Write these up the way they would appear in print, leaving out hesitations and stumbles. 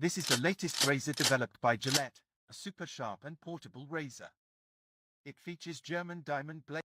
This is the latest razor developed by Gillette, a super sharp and portable razor. It features German diamond blade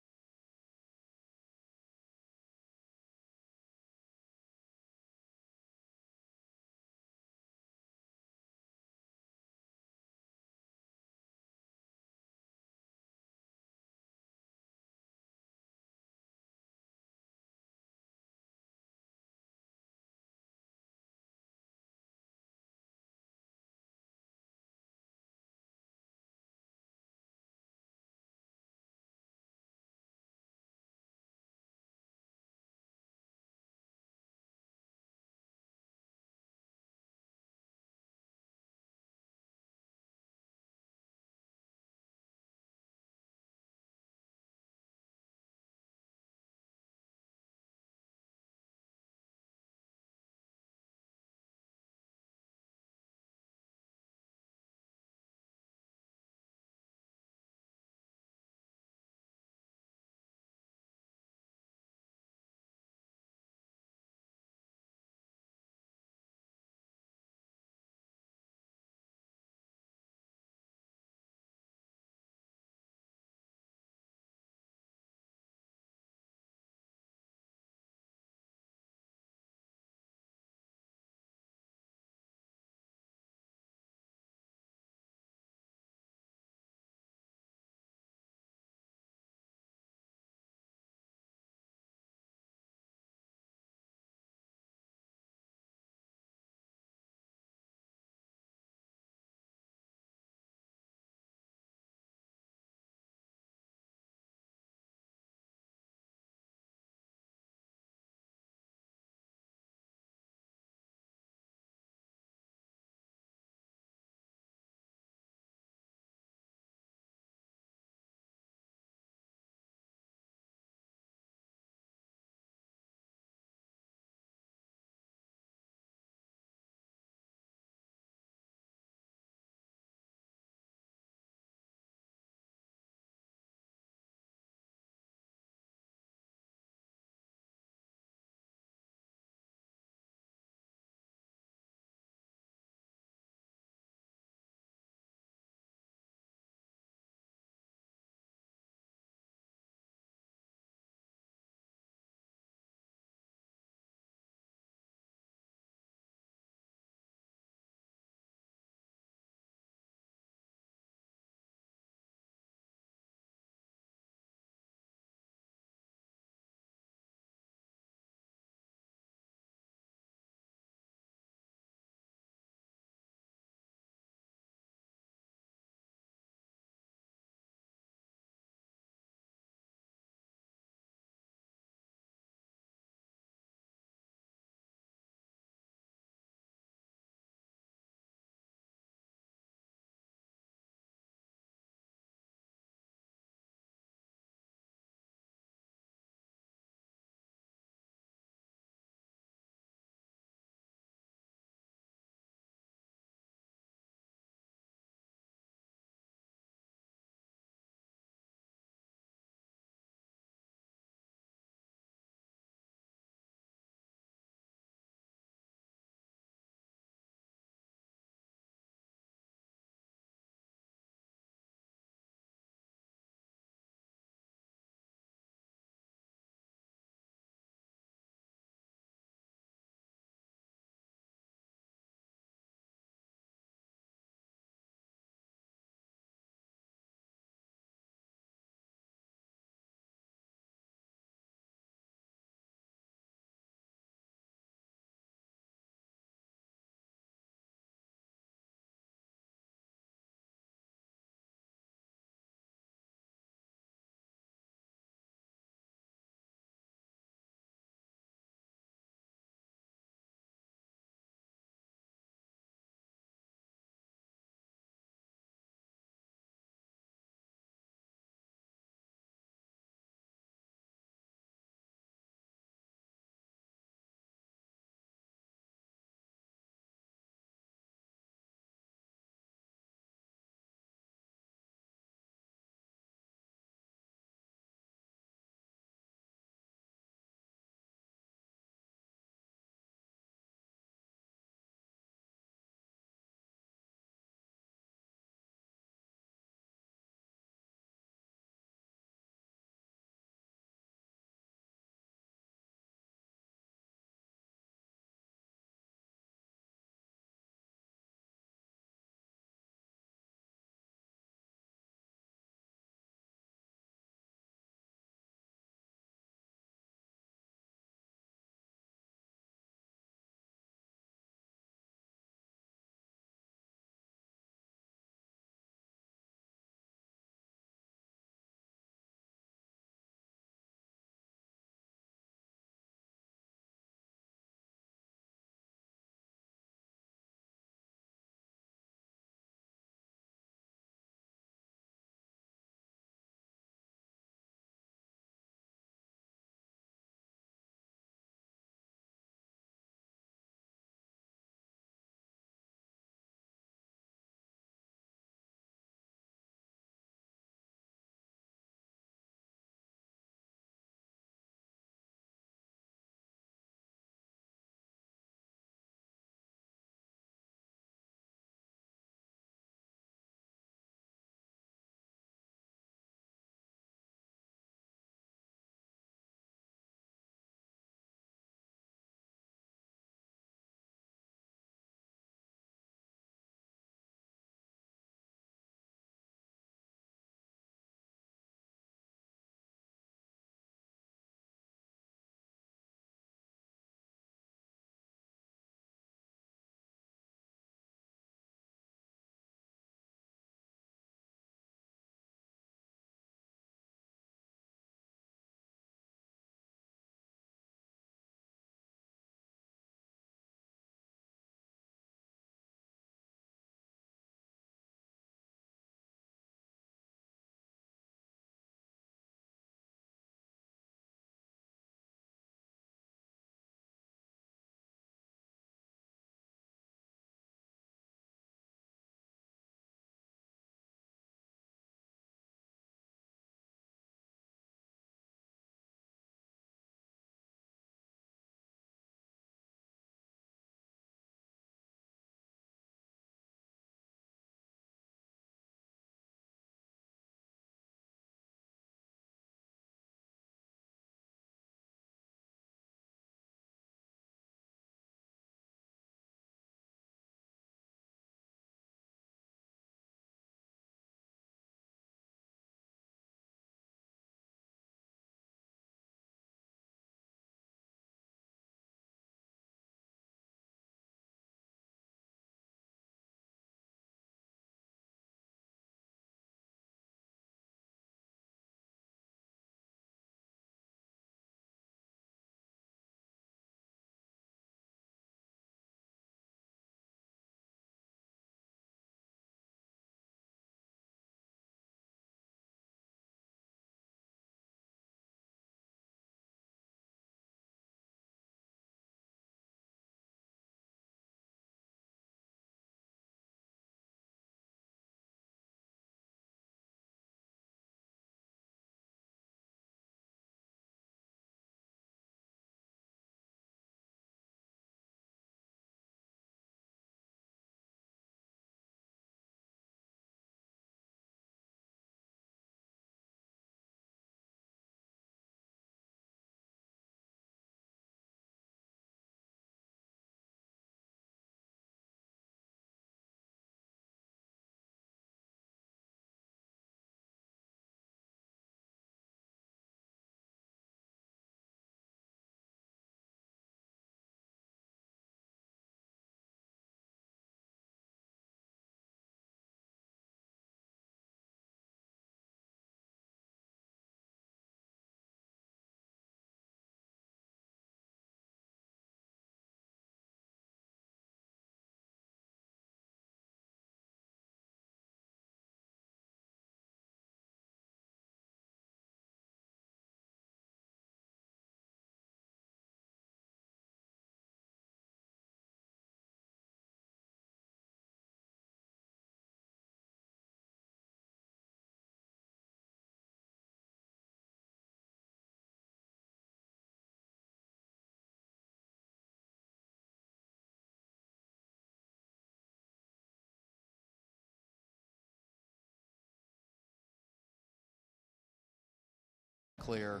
clear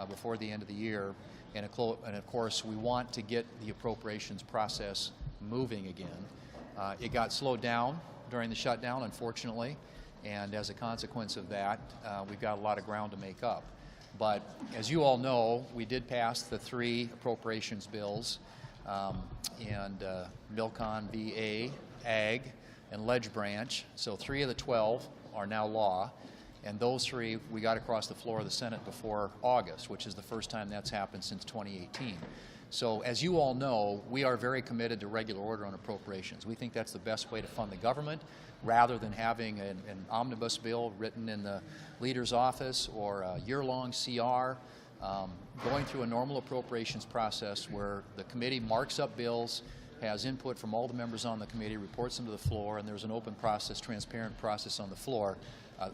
before the end of the year. And of course, we want to get the appropriations process moving again. It got slowed down during the shutdown, unfortunately, and as a consequence of that, we've got a lot of ground to make up. But as you all know, we did pass the 3 appropriations bills, and Milcon, VA, Ag, and Ledge Branch. So 3 of the 12 are now law, and those 3 we got across the floor of the Senate before August, which is the first time that's happened since 2018. So as you all know, we are very committed to regular order on appropriations. We think that's the best way to fund the government, rather than having an omnibus bill written in the leader's office or a year-long CR. Going through a normal appropriations process where the committee marks up bills, has input from all the members on the committee, reports them to the floor, and there's an open process, transparent process on the floor,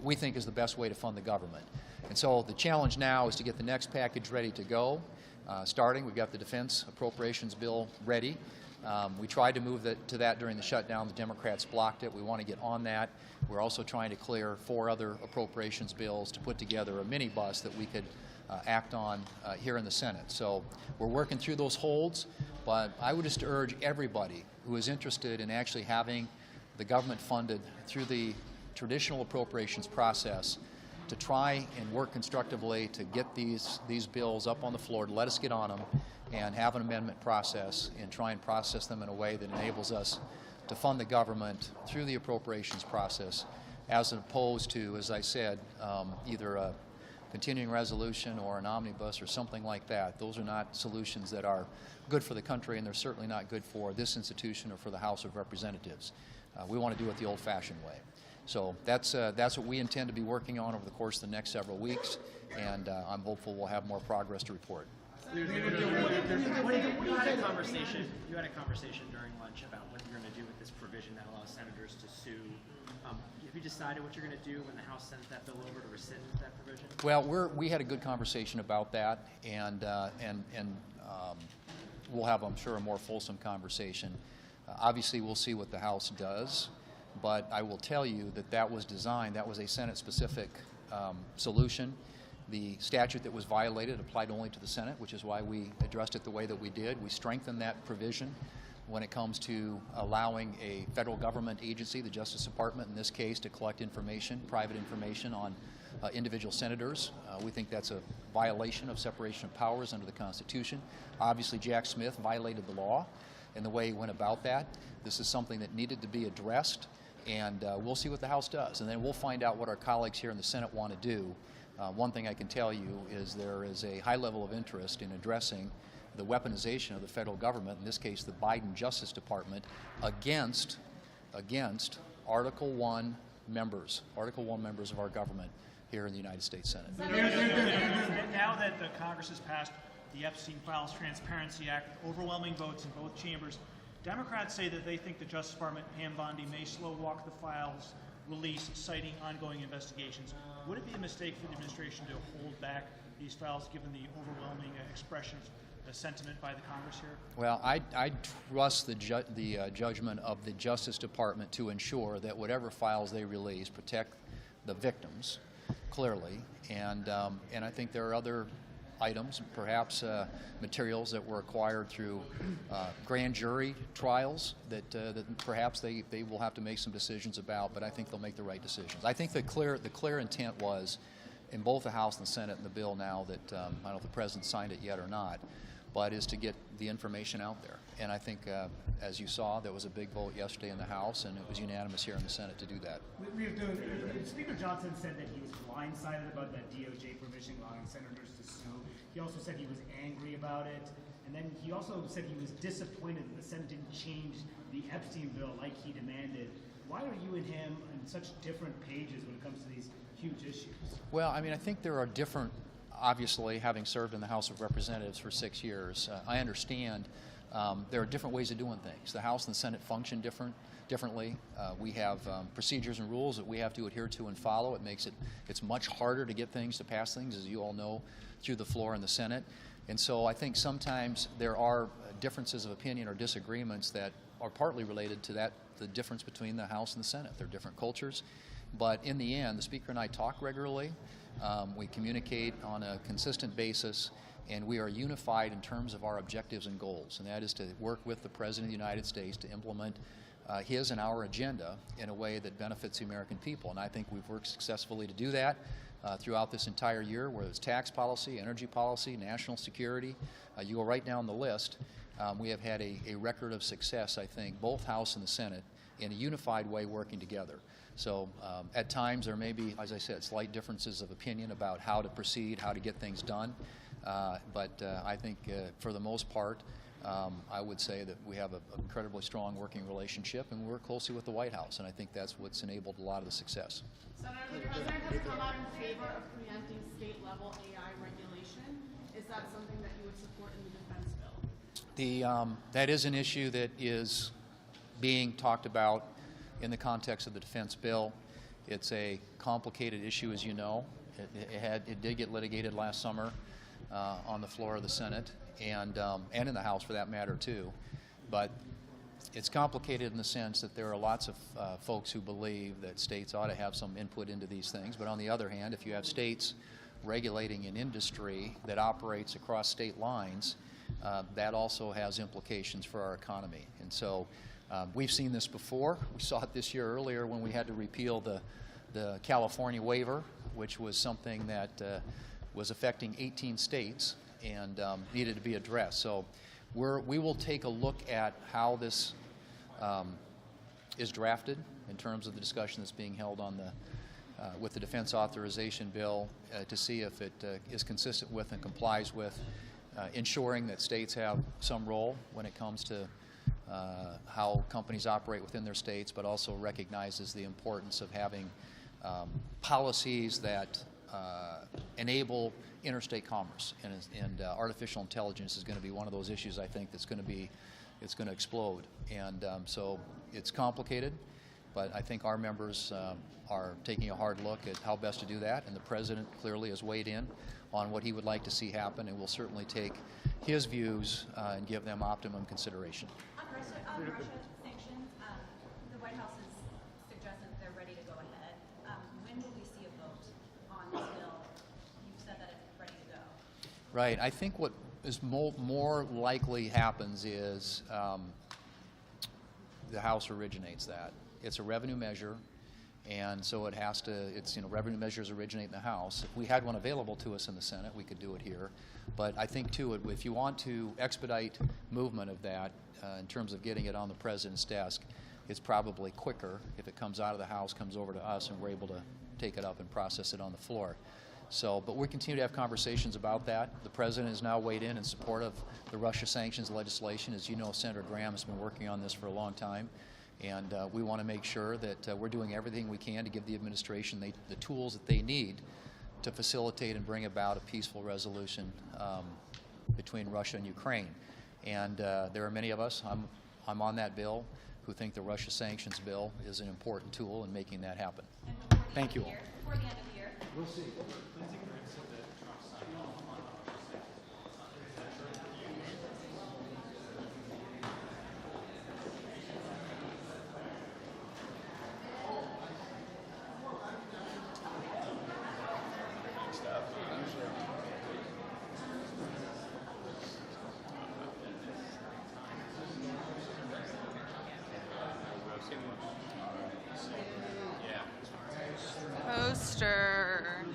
we think is the best way to fund the government. And so the challenge now is to get the next package ready to go. Starting, we've got the defense appropriations bill ready. We tried to move to that during the shutdown. The Democrats blocked it. We want to get on that. We're also trying to clear 4 other appropriations bills to put together a minibus that we could act on here in the Senate. So we're working through those holds, but I would just urge everybody who is interested in actually having the government funded through the traditional appropriations process to try and work constructively to get these bills up on the floor, to let us get on them and have an amendment process and try and process them in a way that enables us to fund the government through the appropriations process, as opposed to, as I said, either a continuing resolution or an omnibus or something like that. Those are not solutions that are good for the country, and they're certainly not good for this institution or for the House of Representatives. We want to do it the old-fashioned way. So that's what we intend to be working on over the course of the next several weeks, and I'm hopeful we'll have more progress to report. You had a conversation during lunch about what you're going to do with this provision that allows senators to sue. Have you decided what you're going to do when the House sends that bill over to rescind that provision? Well, we had a good conversation about that, and we'll have, I'm sure, a more fulsome conversation. Obviously, we'll see what the House does, but I will tell you that that was a Senate-specific solution. The statute that was violated applied only to the Senate, which is why we addressed it the way that we did. We strengthened that provision when it comes to allowing a federal government agency, the Justice Department in this case, to collect information, private information on individual senators. We think that's a violation of separation of powers under the Constitution. Obviously, Jack Smith violated the law in the way he went about that. This is something that needed to be addressed, and we'll see what the House does. And then we'll find out what our colleagues here in the Senate want to do. One thing I can tell you is there is a high level of interest in addressing the weaponization of the federal government, in this case the Biden Justice Department, against Article 1 members of our government here in the United States Senate. Now that the Congress has passed the Epstein Files Transparency Act, overwhelming votes in both chambers, Democrats say that they think the Justice Department, Pam Bondi, may slow walk the files release, citing ongoing investigations. Would it be a mistake for the administration to hold back these files, given the overwhelming expression of sentiment by the Congress here? Well, I trust the judgment of the Justice Department to ensure that whatever files they release protect the victims, clearly, and I think there are other items, perhaps materials that were acquired through grand jury trials that perhaps they will have to make some decisions about, but I think they'll make the right decisions. I think the clear intent was, in both the House and the Senate, and the bill now that, I don't know if the President signed it yet or not, but is to get the information out there. And I think, as you saw, there was a big vote yesterday in the House, and it was unanimous here in the Senate to do that. Speaker Johnson said that he was blindsided about that DOJ provision allowing senators to sue. He also said he was angry about it. And then he also said he was disappointed that the Senate didn't change the Epstein bill like he demanded. Why are you and him on such different pages when it comes to these huge issues? Well, I mean, I think there are different, obviously, having served in the House of Representatives for 6 years, I understand there are different ways of doing things. The House and the Senate function differently. We have procedures and rules that we have to adhere to and follow. It makes it's much harder to get things, to pass things, as you all know, through the floor in the Senate. And so I think sometimes there are differences of opinion or disagreements that are partly related to that the difference between the House and the Senate. They're different cultures. But in the end, the Speaker and I talk regularly. We communicate on a consistent basis, and we are unified in terms of our objectives and goals, and that is to work with the President of the United States to implement his and our agenda in a way that benefits the American people. And I think we've worked successfully to do that throughout this entire year, whether it's tax policy, energy policy, national security. You go right down the list. We have had a record of success, I think, both House and the Senate, in a unified way working together. So at times there may be, as I said, slight differences of opinion about how to proceed, how to get things done. But I think for the most part, I would say that we have an incredibly strong working relationship, and we work closely with the White House, and I think that's what's enabled a lot of the success. Senator, the President has come out in favor of preempting state-level AI regulation. Is that something that you would support in the defense bill? That is an issue that is being talked about in the context of the defense bill. It's a complicated issue, as you know. It did get litigated last summer on the floor of the Senate and in the House, for that matter, too. But it's complicated in the sense that there are lots of folks who believe that states ought to have some input into these things. But on the other hand, if you have states regulating an industry that operates across state lines, that also has implications for our economy. And so we've seen this before. We saw it this year earlier when we had to repeal the California waiver, which was something that was affecting 18 states and needed to be addressed. So we will take a look at how this is drafted in terms of the discussion that's being held on with the defense authorization bill to see if it is consistent with and complies with ensuring that states have some role when it comes to how companies operate within their states, but also recognizes the importance of having policies that enable interstate commerce, and artificial intelligence is going to be one of those issues, I think, it's going to explode. And so it's complicated, but I think our members are taking a hard look at how best to do that, and the President clearly has weighed in on what he would like to see happen, and we'll certainly take his views and give them optimum consideration. On Russia sanctions, the White House has suggested that they're ready to go ahead. When will we see a vote on this bill? You've said that it's ready to go. Right. I think what is more likely happens is the House originates that. It's a revenue measure, and so it has to, revenue measures originate in the House. If we had one available to us in the Senate, we could do it here. But I think, too, if you want to expedite movement of that in terms of getting it on the President's desk, it's probably quicker if it comes out of the House, comes over to us, and we're able to take it up and process it on the floor. So, but we continue to have conversations about that. The President has now weighed in support of the Russia sanctions legislation. As you know, Senator Graham has been working on this for a long time. And we want to make sure that we're doing everything we can to give the administration the tools that they need to facilitate and bring about a peaceful resolution between Russia and Ukraine. And there are many of us, I'm on that bill, who think the Russia sanctions bill is an important tool in making that happen. Thank you all. Before the end of the year. We'll see. Poster.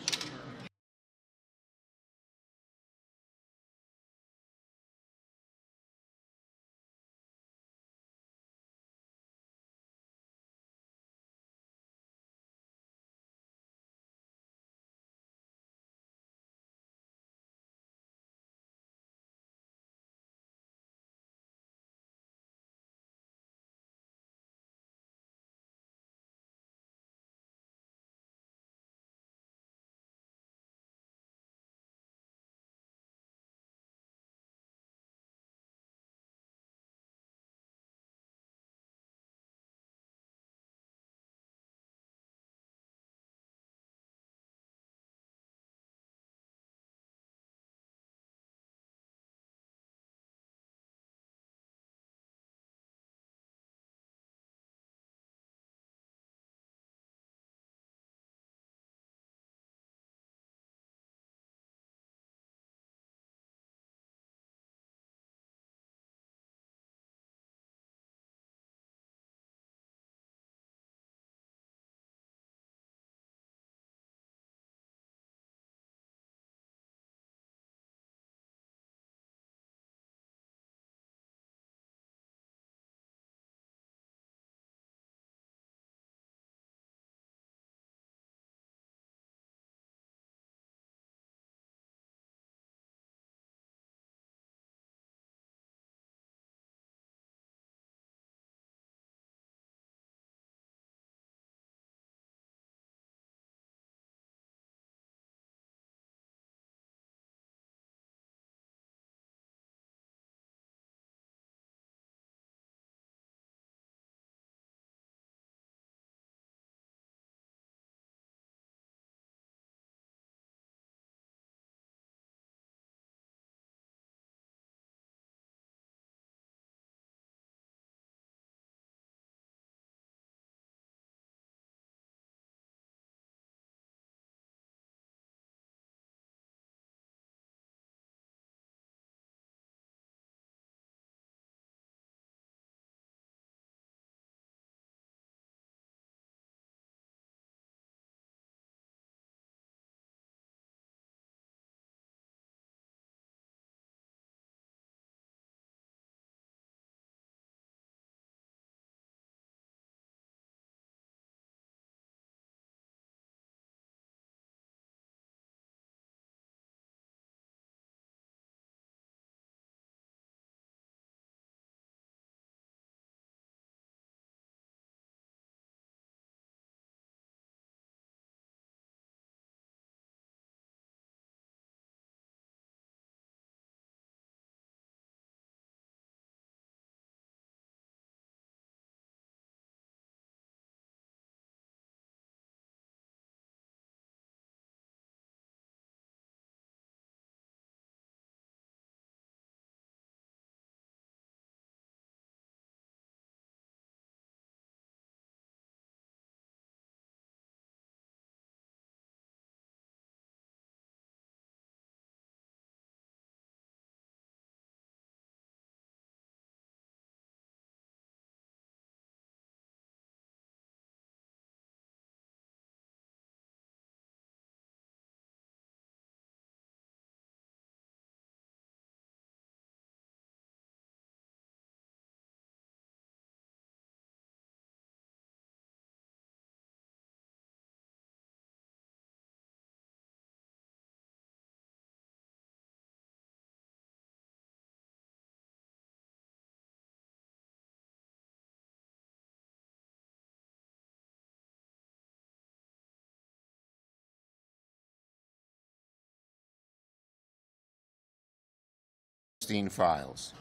Epstein files.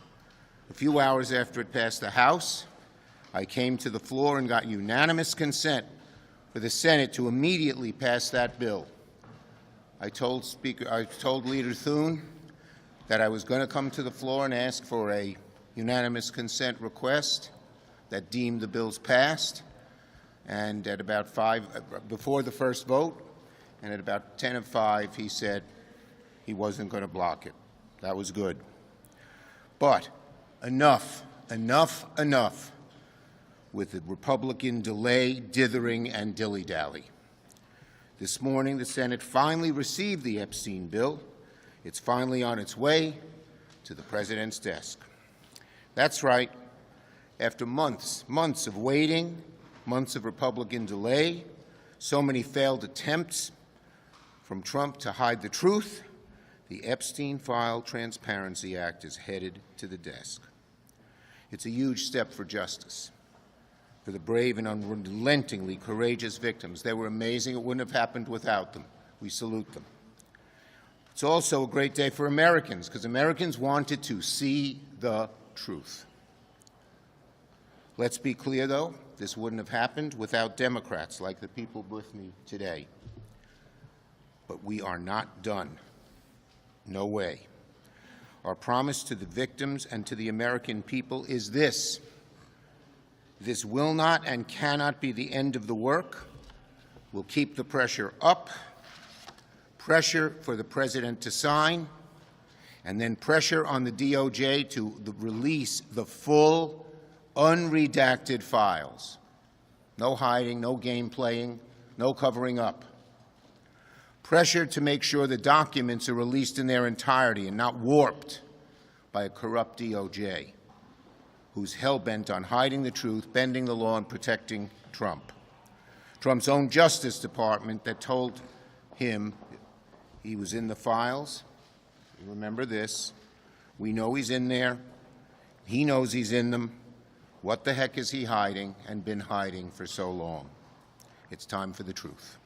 A few hours after it passed the House, I came to the floor and got unanimous consent for the Senate to immediately pass that bill. I told Leader Thune that I was going to come to the floor and ask for a unanimous consent request that deemed the bills passed, and at about 5, before the first vote, and at about 10 of 5, he said he wasn't going to block it. That was good. But enough with the Republican delay, dithering, and dilly-dally. This morning, the Senate finally received the Epstein bill. It's finally on its way to the President's desk. That's right. After months of waiting, months of Republican delay, so many failed attempts from Trump to hide the truth, the Epstein File Transparency Act is headed to the desk. It's a huge step for justice, for the brave and unrelentingly courageous victims. They were amazing. It wouldn't have happened without them. We salute them. It's also a great day for Americans, because Americans wanted to see the truth. Let's be clear, though, this wouldn't have happened without Democrats like the people with me today. But we are not done. No way. Our promise to the victims and to the American people is this: this will not and cannot be the end of the work. We'll keep the pressure up, pressure for the President to sign, and then pressure on the DOJ to release the full, unredacted files. No hiding, no game playing, no covering up. Pressure to make sure the documents are released in their entirety and not warped by a corrupt DOJ who's hell-bent on hiding the truth, bending the law, and protecting Trump. Trump's own Justice Department that told him he was in the files. Remember this. We know he's in there. He knows he's in them. What the heck is he hiding and been hiding for so long? It's time for the truth.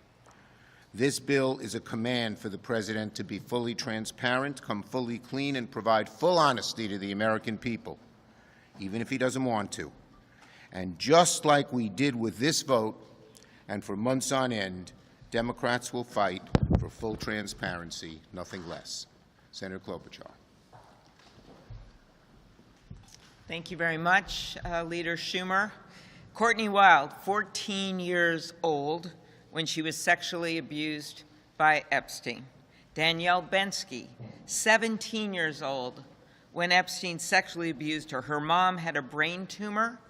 This bill is a command for the President to be fully transparent, come fully clean, and provide full honesty to the American people, even if he doesn't want to. And just like we did with this vote, and for months on end, Democrats will fight for full transparency, nothing less. Senator Klobuchar. Thank you very much, Leader Schumer. Courtney Wild, 14 years old when she was sexually abused by Epstein. Danielle Bensky, 17 years old when Epstein sexually abused her. Her mom had a brain tumor,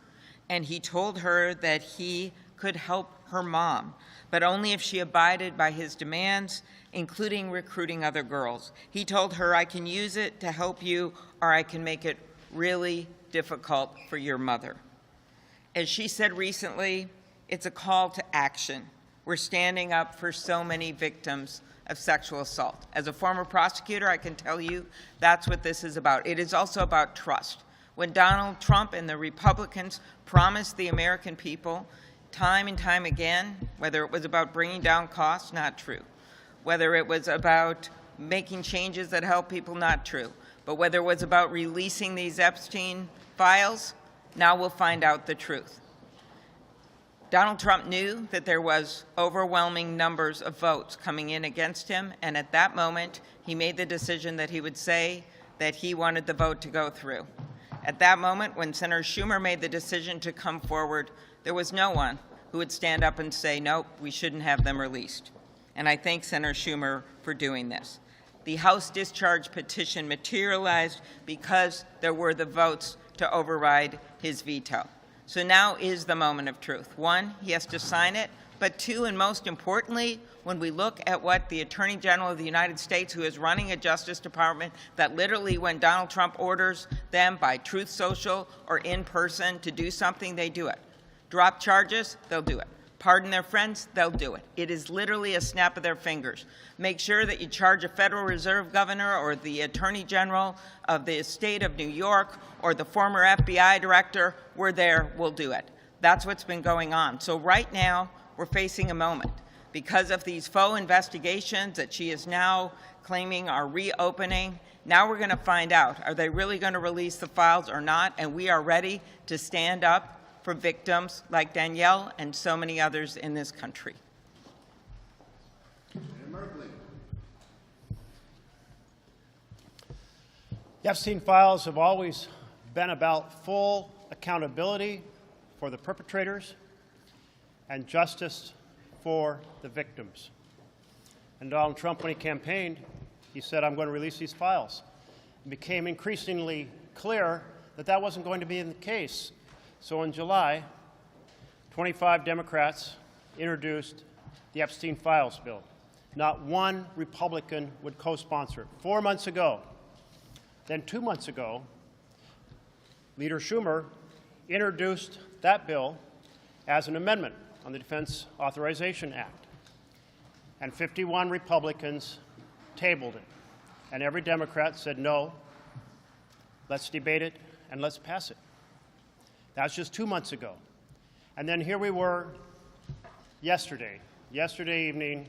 and he told her that he could help her mom, but only if she abided by his demands, including recruiting other girls. He told her, I can use it to help you, or I can make it really difficult for your mother. As she said recently, it's a call to action. We're standing up for so many victims of sexual assault. As a former prosecutor, I can tell you that's what this is about. It is also about trust. When Donald Trump and the Republicans promised the American people time and time again, whether it was about bringing down costs, not true. Whether it was about making changes that help people, not true. But whether it was about releasing these Epstein files, now we'll find out the truth. Donald Trump knew that there was overwhelming numbers of votes coming in against him, and at that moment, he made the decision that he would say that he wanted the vote to go through. At that moment, when Senator Schumer made the decision to come forward, there was no one who would stand up and say, nope, we shouldn't have them released. And I thank Senator Schumer for doing this. The House discharge petition materialized because there were the votes to override his veto. So now is the moment of truth. One, he has to sign it, but two, and most importantly, when we look at what the Attorney General of the United States, who is running a Justice Department that literally when Donald Trump orders them by Truth Social or in person to do something, they do it. Drop charges, they'll do it. Pardon their friends, they'll do it. It is literally a snap of their fingers. Make sure that you charge a Federal Reserve governor or the Attorney General of the state of New York or the former FBI director, we're there, we'll do it. That's what's been going on. So right now, we're facing a moment because of these faux investigations that she is now claiming are reopening. Now we're going to find out, are they really going to release the files or not? And we are ready to stand up for victims like Danielle and so many others in this country. The Epstein files have always been about full accountability for the perpetrators and justice for the victims. And Donald Trump, when he campaigned, he said, I'm going to release these files. It became increasingly clear that that wasn't going to be the case. So in July, 25 Democrats introduced the Epstein files bill. Not one Republican would co-sponsor it. 4 months ago, then 2 months ago, Leader Schumer introduced that bill as an amendment on the Defense Authorization Act. And 51 Republicans tabled it. And every Democrat said, no, let's debate it and let's pass it. That's just 2 months ago. And then here we were yesterday evening.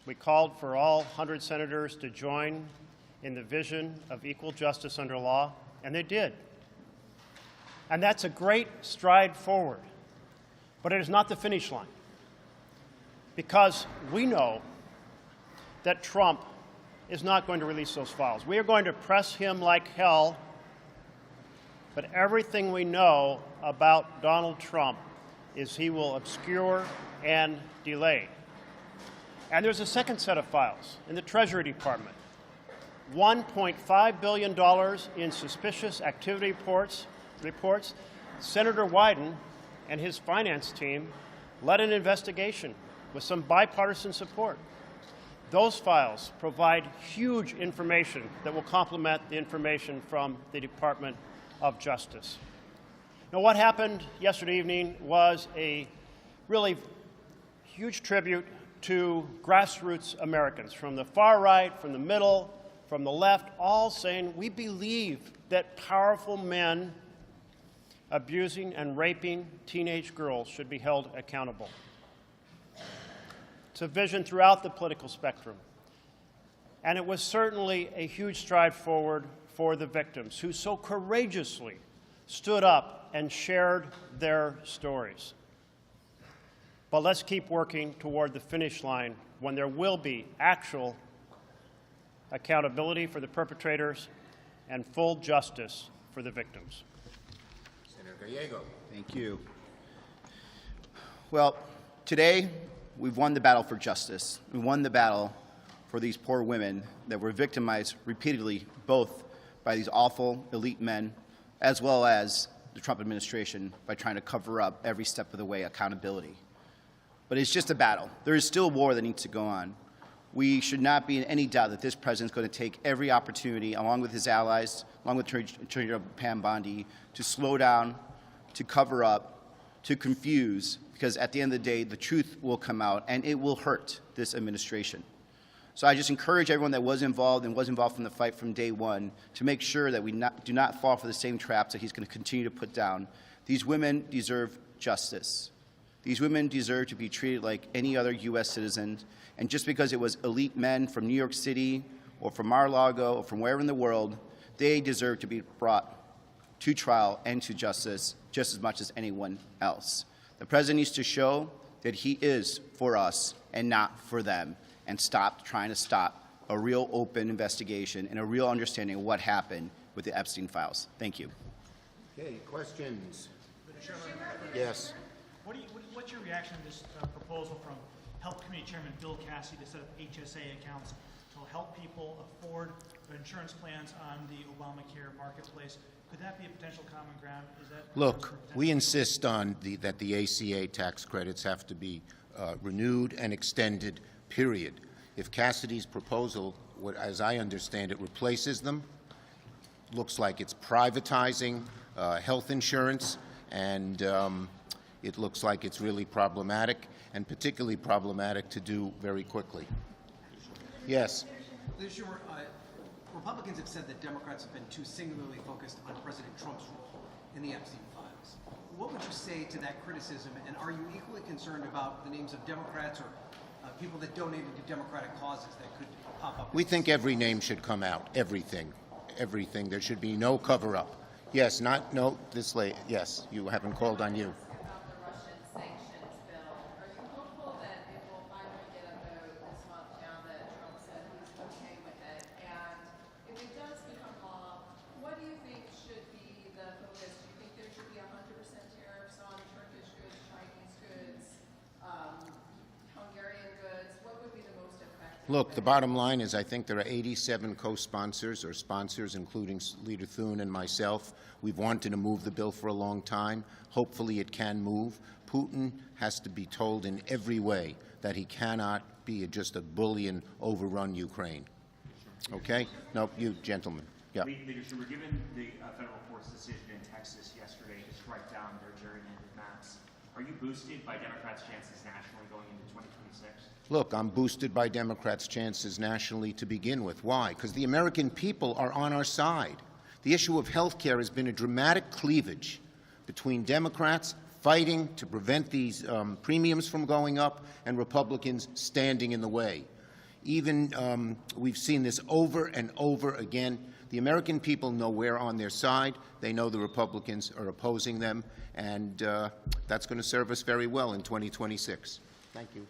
We called for all 100 senators to join in the vision of equal justice under law, and they did. And that's a great stride forward. But it is not the finish line. Because we know that Trump is not going to release those files. We are going to press him like hell, but everything we know about Donald Trump is he will obscure and delay. And there's a second set of files in the Treasury Department. $1.5 billion in suspicious activity reports. Senator Wyden and his finance team led an investigation with some bipartisan support. Those files provide huge information that will complement the information from the Department of Justice. Now, what happened yesterday evening was a really huge tribute to grassroots Americans, from the far right, from the middle, from the left, all saying we believe that powerful men abusing and raping teenage girls should be held accountable. It's a vision throughout the political spectrum. And it was certainly a huge stride forward for the victims who so courageously stood up and shared their stories. But let's keep working toward the finish line when there will be actual accountability for the perpetrators and full justice for the victims. Senator Gallego. Thank you. Well, today we've won the battle for justice. We won the battle for these poor women that were victimized repeatedly, both by these awful elite men as well as the Trump administration by trying to cover up every step of the way accountability. But it's just a battle. There is still war that needs to go on. We should not be in any doubt that this president is going to take every opportunity, along with his allies, along with Attorney General Pam Bondi, to slow down, to cover up, to confuse, because at the end of the day, the truth will come out, and it will hurt this administration. So I just encourage everyone that was involved and was involved from the fight from day one to make sure that we do not fall for the same traps that he's going to continue to put down. These women deserve justice. These women deserve to be treated like any other U.S. citizen. And just because it was elite men from New York City or from Mar-a-Lago or from wherever in the world, they deserve to be brought to trial and to justice just as much as anyone else. The president needs to show that he is for us and not for them, and stop trying to stop a real open investigation and a real understanding of what happened with the Epstein files. Thank you. Okay, questions? Yes. What's your reaction to this proposal from Health Committee Chairman Bill Cassidy to set up HSA accounts to help people afford insurance plans on the Obamacare marketplace? Could that be a potential common ground? Is that Look, we insist on that the ACA tax credits have to be renewed and extended, period. If Cassidy's proposal, as I understand it, replaces them, looks like it's privatizing health insurance, and it looks like it's really problematic, and particularly problematic to do very quickly. Yes. Leader Schumer, Republicans have said that Democrats have been too singularly focused on President Trump's role in the Epstein files. what would you say to that criticism? And are you equally concerned about the names of Democrats or people that donated to Democratic causes that could pop up? We think every name should come out. Everything. Everything. There should be no cover-up. Yes, not, no, this late. Yes, you haven't called on you. About the Russian sanctions bill, are you hopeful that it will finally get a vote this month now that Trump said he's okay with it? And if it does become law, what do you think should be the focus? Do you think there should be 100% tariffs on Turkish goods, Chinese goods, Hungarian goods? What would be the most effective? Look, the bottom line is I think there are 87 co-sponsors or sponsors, including Leader Thune and myself. We've wanted to move the bill for a long time. Hopefully it can move. Putin has to be told in every way that he cannot be just a bully and overrun Ukraine. Okay? No, you gentlemen. Yeah. Leader Schumer, given the federal court's decision in Texas yesterday to strike down their gerrymandered maps, are you boosted by Democrats' chances nationally going into 2026? Look, I'm boosted by Democrats' chances nationally to begin with. Why? Because the American people are on our side. The issue of health care has been a dramatic cleavage between Democrats fighting to prevent these premiums from going up and Republicans standing in the way. Even we've seen this over and over again. The American people know we're on their side. They know the Republicans are opposing them, and that's going to serve us very well in 2026. Thank you.